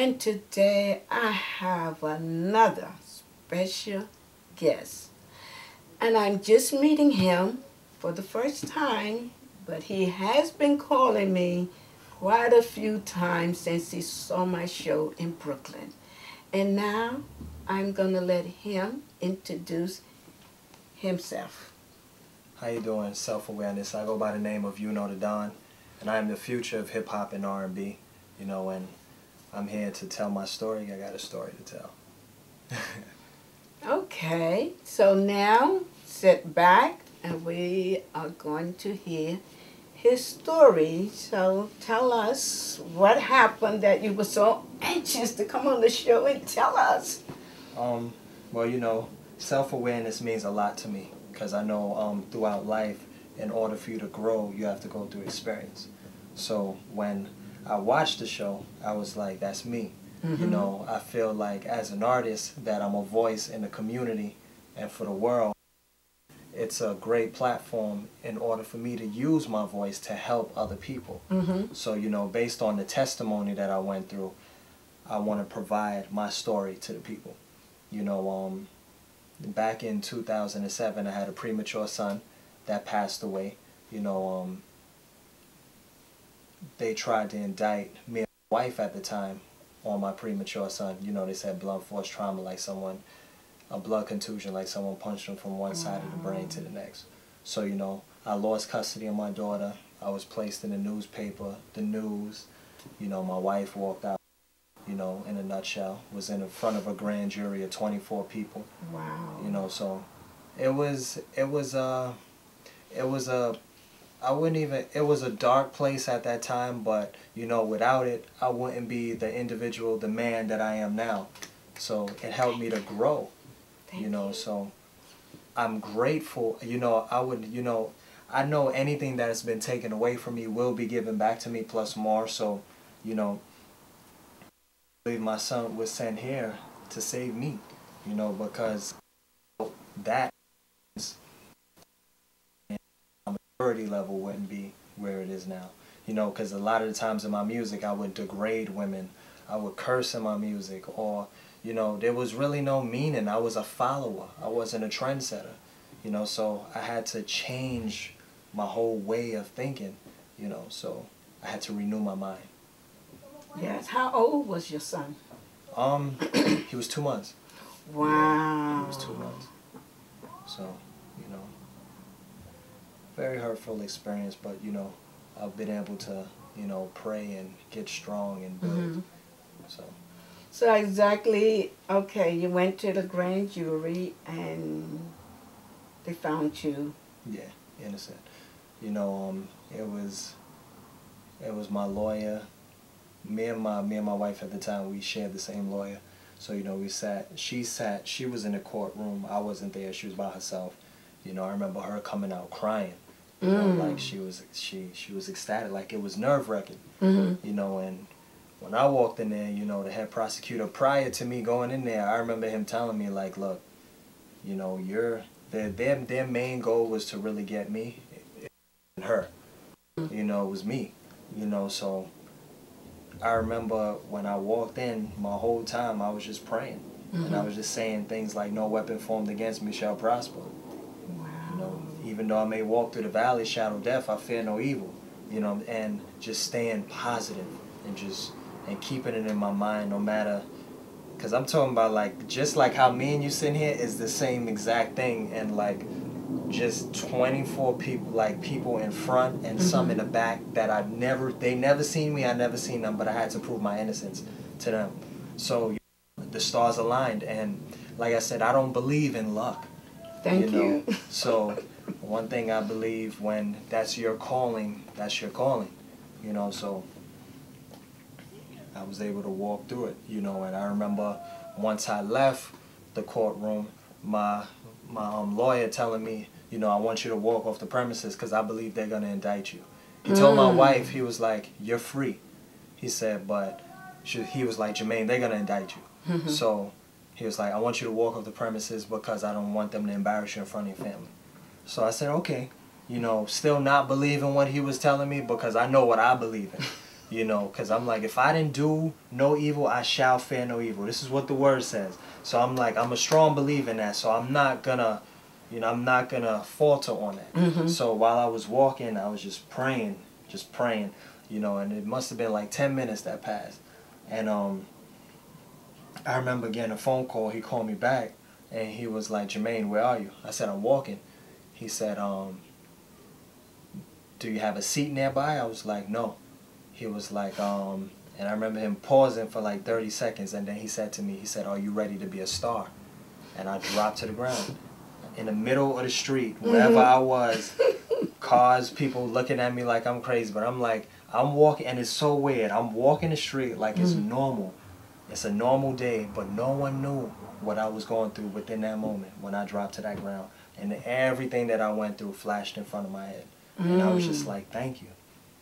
And today I have another special guest. And I'm just meeting him for the first time, but he has been calling me quite a few times since he saw my show in Brooklyn. And now I'm going to let him introduce himself. How you doing? Self-awareness. I go by the name of the Don, and I am the future of hip-hop and R&B, and I'm here to tell my story. I got a story to tell. Okay, so now sit back and we are going to hear his story. So tell us what happened that you were so anxious to come on the show and tell us. Well, self-awareness means a lot to me because I know throughout life, in order for you to grow, you have to go through experience. So when I watched the show, I was like, that's me. Mm-hmm. I feel like as an artist that I'm a voice in the community and for the world. It's a great platform in order for me to use my voice to help other people. Mm-hmm. So, based on the testimony that I went through, I want to provide my story to the people. Back in 2007, I had a premature son that passed away. They tried to indict me and my wife at the time on my premature son. They said blunt force trauma, like a blood contusion, like someone punched him from one side of the brain to the next. So, I lost custody of my daughter. I was placed in the newspaper, the news. My wife walked out, in a nutshell, was in front of a grand jury of 24 people. Wow. So it was it was a dark place at that time, but, without it, I wouldn't be the individual, the man that I am now. So it helped me to grow, so I'm grateful. I know anything that has been taken away from me will be given back to me plus more. So, I believe my son was sent here to save me, because that maturity level wouldn't be where it is now. Because a lot of the times in my music I would degrade women, I would curse in my music, or there was really no meaning. I was a follower, I wasn't a trendsetter, so I had to change my whole way of thinking, so I had to renew my mind. Yes. How old was your son? He was 2 months. Wow. Yeah, he was 2 months. So, very hurtful experience, but I've been able to pray and get strong and build. Mm-hmm. So exactly, okay, you went to the grand jury and they found you. yeah, innocent. It was my lawyer. Me and my wife at the time, we shared the same lawyer. So she was in the courtroom. I wasn't there. She was by herself. I remember her coming out crying. Like she was ecstatic, like it was nerve-wracking. Mm-hmm. And when I walked in there, the head prosecutor, prior to me going in there, I remember him telling me, like, look, their main goal was to really get me and her. It was me. So I remember when I walked in, my whole time I was just praying. Mm-hmm. And I was just saying things like, no weapon formed against me shall prosper. Wow. Even though I may walk through the valley shadow of death, I fear no evil. And just staying positive and keeping it in my mind no matter, because I'm talking about, like, just like how me and you sitting here is the same exact thing, and like just 24 people, like people in front and some in the back that they never seen me, I never seen them, but I had to prove my innocence to them. So the stars aligned, and like I said, I don't believe in luck. Thank you. So one thing I believe, when that's your calling, that's your calling. So I was able to walk through it, and I remember once I left the courtroom, my lawyer telling me, I want you to walk off the premises because I believe they're going to indict you. He told my wife, he was like, you're free. He said, but he was like, Jermaine, they're going to indict you. Mm-hmm. So he was like, I want you to walk off the premises because I don't want them to embarrass you in front of your family. So I said, okay. Still not believing what he was telling me because I know what I believe in. You know, because I'm like, if I didn't do no evil, I shall fear no evil. This is what the word says. So I'm like, I'm a strong believer in that. So I'm not gonna, you know, I'm not gonna falter on that. Mm-hmm. So while I was walking, I was just praying, you know, and it must have been like 10 minutes that passed. And I remember getting a phone call. He called me back, and he was like, Jermaine, where are you? I said, I'm walking. He said, do you have a seat nearby? I was like, no. He was like, and I remember him pausing for like 30 seconds, and then he said to me, he said, are you ready to be a star? And I dropped to the ground. In the middle of the street, wherever I was, cars, people looking at me like I'm crazy, but I'm like, I'm walking, and it's so weird. I'm walking the street like it's normal. It's a normal day, but no one knew what I was going through within that moment when I dropped to that ground. And everything that I went through flashed in front of my head. And I was just like, thank you.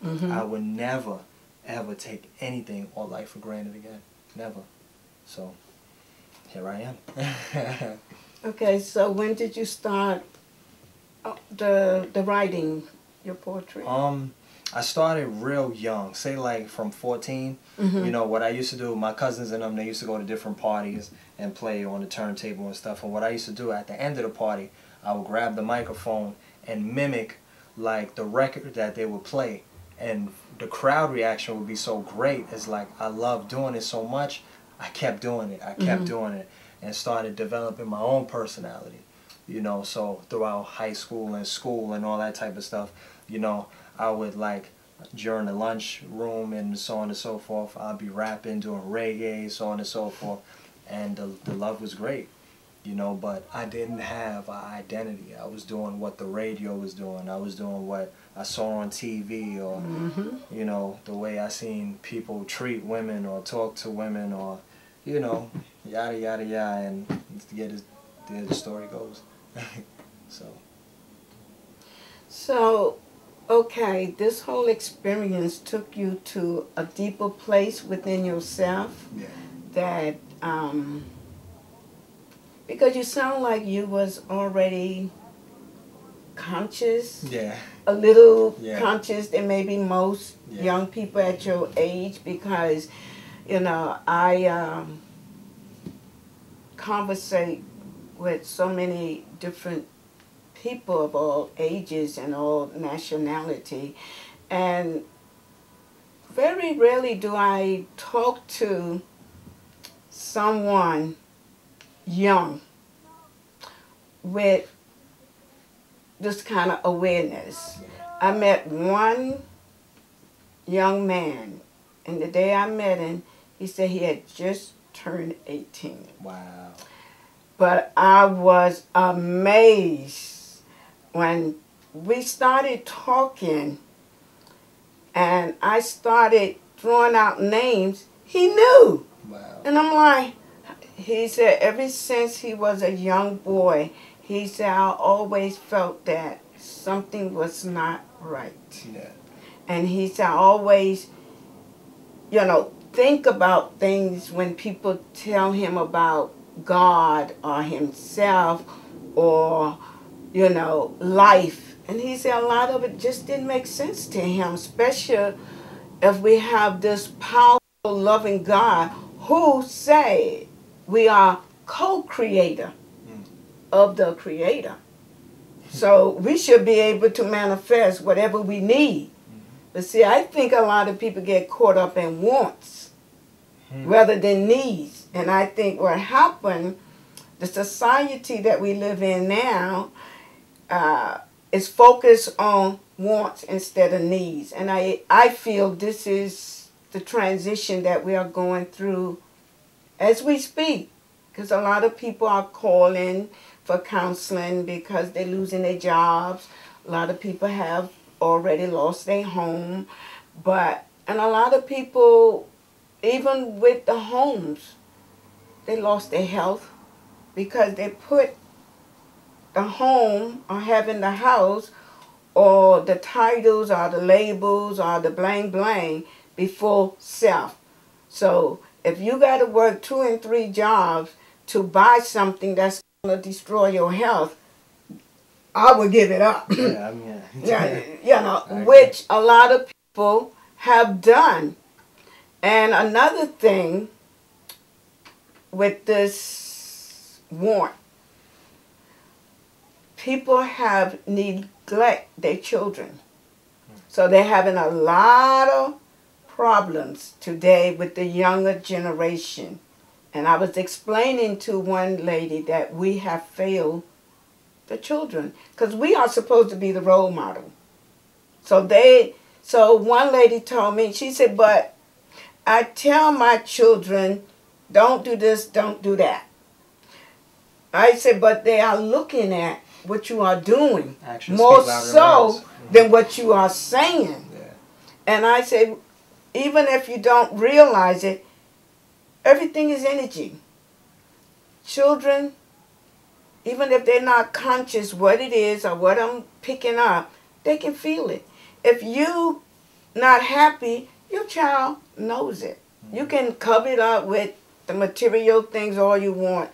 I would never, ever take anything or life for granted again. Never. So, here I am. Okay, so when did you start the writing, your poetry? I started real young, say like from 14. You know, what I used to do, my cousins and them, they used to go to different parties and play on the turntable and stuff. And what I used to do at the end of the party, I would grab the microphone and mimic like the record that they would play. And the crowd reaction would be so great. It's like, I love doing it so much, I kept doing it. I kept doing it and started developing my own personality. You know, so throughout high school and all that type of stuff, you know, I would like, during the lunch room and so on and so forth, I'd be rapping, doing reggae, so on and so forth. And the love was great, you know, but I didn't have an identity. I was doing what the radio was doing. I was doing what I saw on TV, or, you know, the way I seen people treat women or talk to women, or, you know, yada, yada, yada, and the story goes. So, okay, this whole experience took you to a deeper place within yourself. Yeah. That, because you sound like you was already conscious. Yeah. A little Yeah. conscious than maybe most young people at your age, because, you know, I conversate with so many different people of all ages and all nationality, and very rarely do I talk to someone young with this kind of awareness. I met one young man, and the day I met him, he said he had just turned 18. Wow. But I was amazed when we started talking and I started throwing out names. He knew. Wow. And I'm like, he said ever since he was a young boy, he said, I always felt that something was not right. Yeah. And he said, I always, you know, think about things when people tell him about God or himself or, you know, life. And he said a lot of it just didn't make sense to him, especially if we have this powerful, loving God who say we are co-creator of the Creator. So we should be able to manifest whatever we need. But see, I think a lot of people get caught up in wants rather than needs. And I think what happened, the society that we live in now is focused on wants instead of needs. And I feel this is the transition that we are going through as we speak. Because a lot of people are calling for counseling because they're losing their jobs. A lot of people have already lost their home. And a lot of people, even with the homes, they lost their health because they put the home or having the house or the titles or the labels or the bling bling before self. So if you got to work 2 and 3 jobs to buy something that's going to destroy your health, I would give it up. Yeah, I mean, Yeah, you know, which a lot of people have done. And another thing with this warrant, people have neglect their children. So they're having a lot of problems today with the younger generation. And I was explaining to one lady that we have failed the children because we are supposed to be the role model. So one lady told me, she said, but I tell my children, don't do this, don't do that. I said, but they are looking at what you are doing more so than what you are saying. Yeah. And I said, even if you don't realize it, everything is energy. Children, even if they're not conscious what it is or what I'm picking up, they can feel it. If you not happy, your child knows it. You can cover it up with the material things all you want.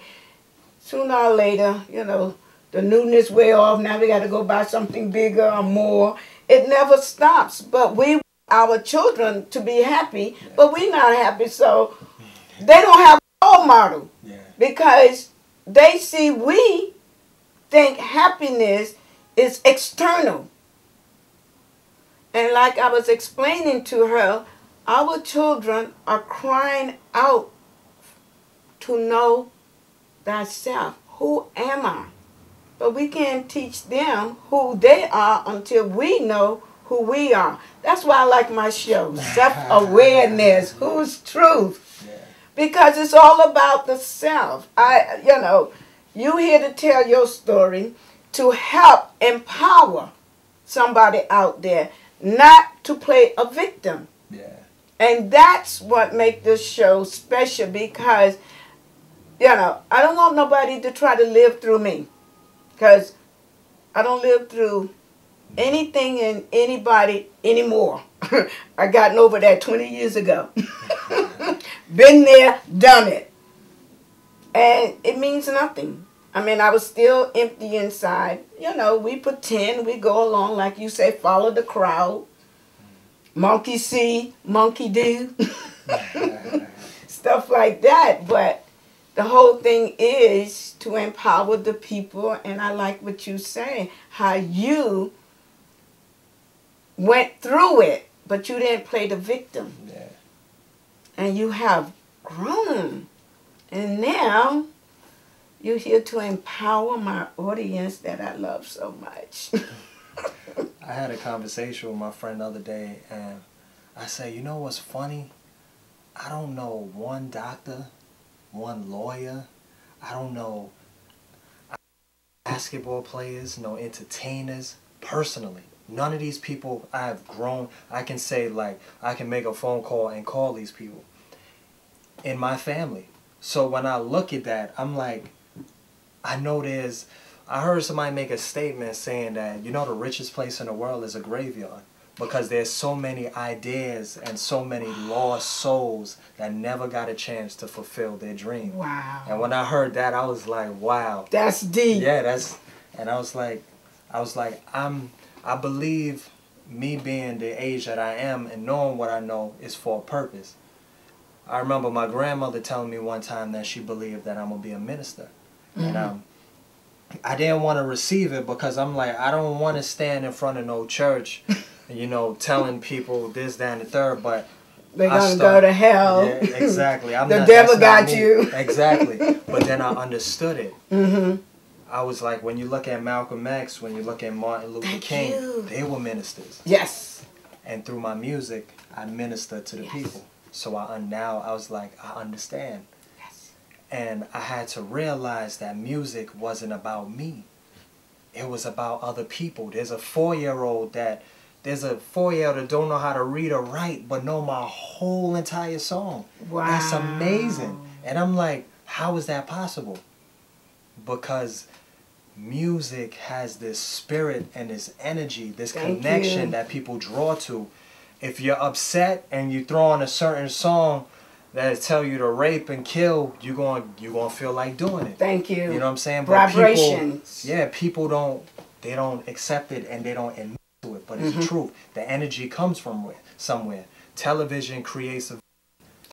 Sooner or later, you know, the newness wear off. Now we got to go buy something bigger or more. It never stops. But we want our children to be happy, but we're not happy. So they don't have a role model because they see we think happiness is external. And like I was explaining to her, our children are crying out to know thyself. Who am I? But we can't teach them who they are until we know who we are. That's why I like my show, Self-Awareness, Who's Truth? Yeah. Because it's all about the self. You here to tell your story to help empower somebody out there, not to play a victim. Yeah. And that's what makes this show special because, I don't want nobody to try to live through me. Because I don't live through anything and anybody anymore. I gotten over that 20 years ago. Been there, done it. And it means nothing. I mean, I was still empty inside. We pretend, we go along, like you say, follow the crowd. Monkey see, monkey do. Stuff like that. But the whole thing is to empower the people, and I like what you say, how you went through it, but you didn't play the victim. Yeah. And you have grown. And now you're here to empower my audience that I love so much. I had a conversation with my friend the other day, and I said, you know what's funny? I don't know one doctor, one lawyer, I don't know basketball players, no entertainers, personally. None of these people I have grown, I can say like, I can make a phone call and call these people in my family. So when I look at that, I'm like, I know I heard somebody make a statement saying that, the richest place in the world is a graveyard. Because there's so many ideas and so many lost souls that never got a chance to fulfill their dream. Wow. And when I heard that, I was like, wow. That's deep. Yeah, and I was like, I believe me being the age that I am and knowing what I know is for a purpose. I remember my grandmother telling me one time that she believed that I'm going to be a minister. Mm-hmm. And I didn't want to receive it because I'm like, I don't want to stand in front of no church telling people this, that, and the third, but they're going to go to hell. Yeah, exactly. The devil got you. Exactly. But then I understood it. Mm-hmm. I was like, when you look at Malcolm X, when you look at Martin Luther King, they were ministers. Yes. And through my music, I minister to the people. So now I was like, I understand. Yes. And I had to realize that music wasn't about me. It was about other people. There's a 4-year-old that don't know how to read or write, but know my whole entire song. Wow. That's amazing. And I'm like, how is that possible? Because music has this spirit and this energy, this connection that people draw to. If you're upset and you throw on a certain song that tell you to rape and kill, you're going to feel like doing it. Thank you. You know what I'm saying? Vibrations. But people don't accept it and they don't admit to it, but it's the truth. The energy comes from somewhere. Television creates a